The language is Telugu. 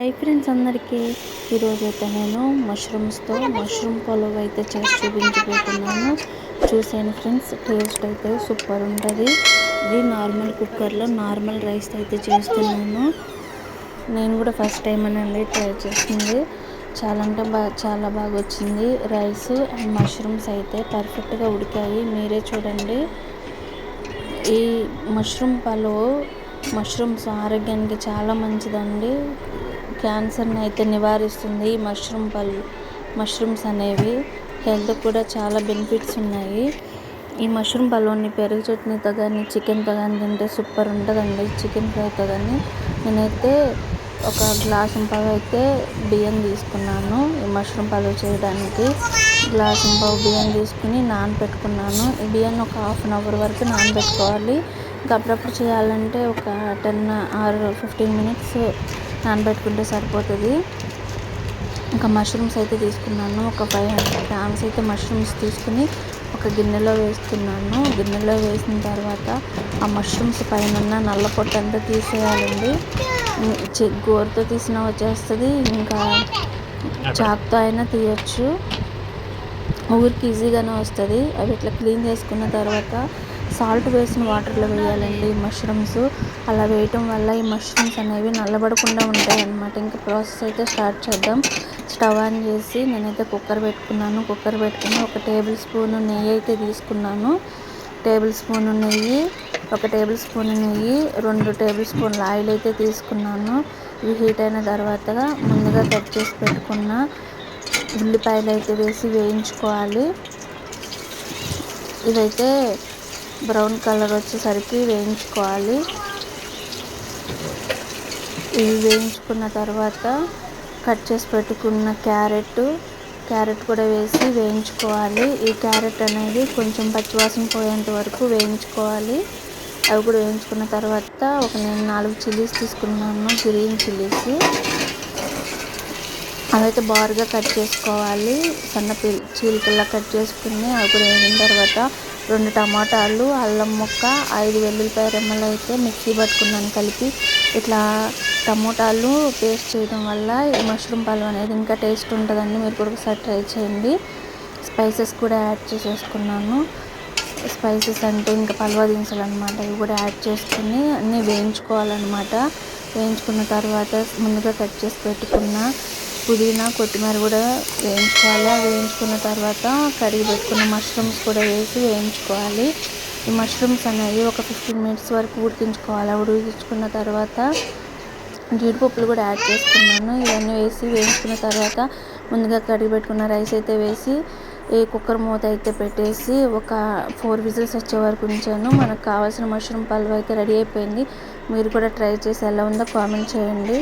హై ఫ్రెండ్స్ అందరికీ ఈరోజు అయితే నేను మష్రూమ్ పలావ్ అయితే చేసి చూపించబోతున్నాను. చూసాను ఫ్రెండ్స్, టేస్ట్ అయితే సూపర్ ఉంటుంది. ఇది నార్మల్ కుక్కర్లో నార్మల్ రైస్ అయితే చేస్తున్నాను. నేను కూడా ఫస్ట్ టైం అనండి ట్రై చేస్తుంది. చాలా అంటే చాలా బాగా వచ్చింది. రైస్ అండ్ మష్రూమ్స్ అయితే పర్ఫెక్ట్గా ఉడికాయి. మీరే చూడండి. ఈ మష్రూమ్స్ ఆరోగ్యానికి చాలా మంచిదండి. క్యాన్సర్ని అయితే నివారిస్తుంది. ఈ మష్రూమ్స్ అనేవి హెల్త్ కూడా చాలా బెనిఫిట్స్ ఉన్నాయి. ఈ మష్రూమ్ పలావ్ని పెరుగు చట్నీతో కానీ చికెన్తో కానీ తింటే సూపర్ ఉంటుందండి. చికెన్ ఫ్రైతో కానీ. నేనైతే ఒక గ్లాసు పావు అయితే బియ్యం తీసుకున్నాను. ఈ మష్రూమ్ పలావ్ చేయడానికి గ్లాసు పావు బియ్యం తీసుకుని నానబెట్టుకున్నాను. ఈ బియ్యాన్ని ఒక హాఫ్ అన్ అవర్ వరకు నానబెట్టుకోవాలి. ఇంకా అప్పుడప్పుడు చేయాలంటే ఒక 10 or 15 minutes నానబెట్టుకుంటే సరిపోతుంది. ఇంకా మష్రూమ్స్ అయితే తీసుకున్నాను. ఒక 500 grams అయితే మష్రూమ్స్ తీసుకుని ఒక గిన్నెలో వేస్తున్నాను. గిన్నెలో వేసిన తర్వాత ఆ మష్రూమ్స్ పైన ఉన్న నల్ల పొట్టు అంతా తీసేయాలండి. గోరుతో తీసినా వచ్చేస్తుంది, ఇంకా చాకుతో అయినా తీయచ్చు. ఊరికి ఈజీగానే వస్తుంది. అవి ఇట్లా క్లీన్ చేసుకున్న తర్వాత సాల్ట్ వేసిన వాటర్లో వేయాలండి మష్రూమ్స్. అలా వేయటం వల్ల ఈ మష్రూమ్స్ అనేవి నల్లబడకుండా ఉంటాయి అన్నమాట. ఇంకా ప్రాసెస్ అయితే స్టార్ట్ చేద్దాం. స్టవ్ ఆన్ చేసి నేనైతే కుక్కర్ పెట్టుకుని ఒక టేబుల్ స్పూన్ నెయ్యి అయితే తీసుకున్నాను. టేబుల్ స్పూన్ నెయ్యి, 1 టేబుల్ స్పూన్ నెయ్యి, 2 టేబుల్ స్పూన్ల ఆయిల్ అయితే తీసుకున్నాను. ఇవి హీట్ అయిన తర్వాత ముందుగా కట్ చేసి పెట్టుకున్న ఉల్లిపాయలు అయితే వేసి వేయించుకోవాలి. ఇదైతే బ్రౌన్ కలర్ వచ్చేసరికి వేయించుకోవాలి. ఇవి వేయించుకున్న తర్వాత కట్ చేసి పెట్టుకున్న క్యారెట్ కూడా వేసి వేయించుకోవాలి. ఈ క్యారెట్ అనేది కొంచెం పచ్చివాసన పోయేంత వరకు వేయించుకోవాలి. అవి కూడా వేయించుకున్న తర్వాత నేను 4 చిల్లీస్ తీసుకున్నాను, గ్రీన్ చిల్లీస్. అవైతే బారుగా కట్ చేసుకోవాలి. సన్న చీలికల్లా కట్ చేసుకుని అవి కూడా వేగిన తర్వాత 2 టమాటాలు, అల్లం ముక్క, 5 వెల్లుల్లిపాయ రెమ్మలు అయితే మిక్సీ పట్టుకున్నాను కలిపి. ఇట్లా టమోటాలు పేస్ట్ చేయడం వల్ల ఈ మష్రూమ్ పలావ్ అనేది ఇంకా టేస్ట్ ఉంటుందండి. మీరు కూడా ఒకసారి ట్రై చేయండి. స్పైసెస్ కూడా యాడ్ చేసేసుకున్నాను. స్పైసెస్ అంటే ఇంకా పలావ్ దినుసులు అనమాట. ఇవి కూడా యాడ్ చేసుకుని అన్నీ వేయించుకోవాలన్నమాట. వేయించుకున్న తర్వాత ముందుగా కట్ చేసి పెట్టుకున్న పుదీనా, కొత్తిమీర కూడా వేయించుకోవాలి. వేయించుకున్న తర్వాత కడిగి పెట్టుకున్న మష్రూమ్స్ కూడా వేసి వేయించుకోవాలి. ఈ మష్రూమ్స్ అనేవి ఒక 15 minutes వరకు ఉడికించుకోవాలి. ఉడికించుకున్న తర్వాత జీడిపప్పులు కూడా యాడ్ చేసుకున్నాను. ఇవన్నీ వేసి వేయించుకున్న తర్వాత ముందుగా కడిగి పెట్టుకున్న రైస్ అయితే వేసి ఈ కుక్కర్ మూత అయితే పెట్టేసి ఒక 4 whistles వచ్చే వరకు ఉంచాను. మనకు కావాల్సిన మష్రూమ్ పలావ్ అయితే రెడీ అయిపోయింది. మీరు కూడా ట్రై చేసి ఎలా ఉందో కామెంట్ చేయండి.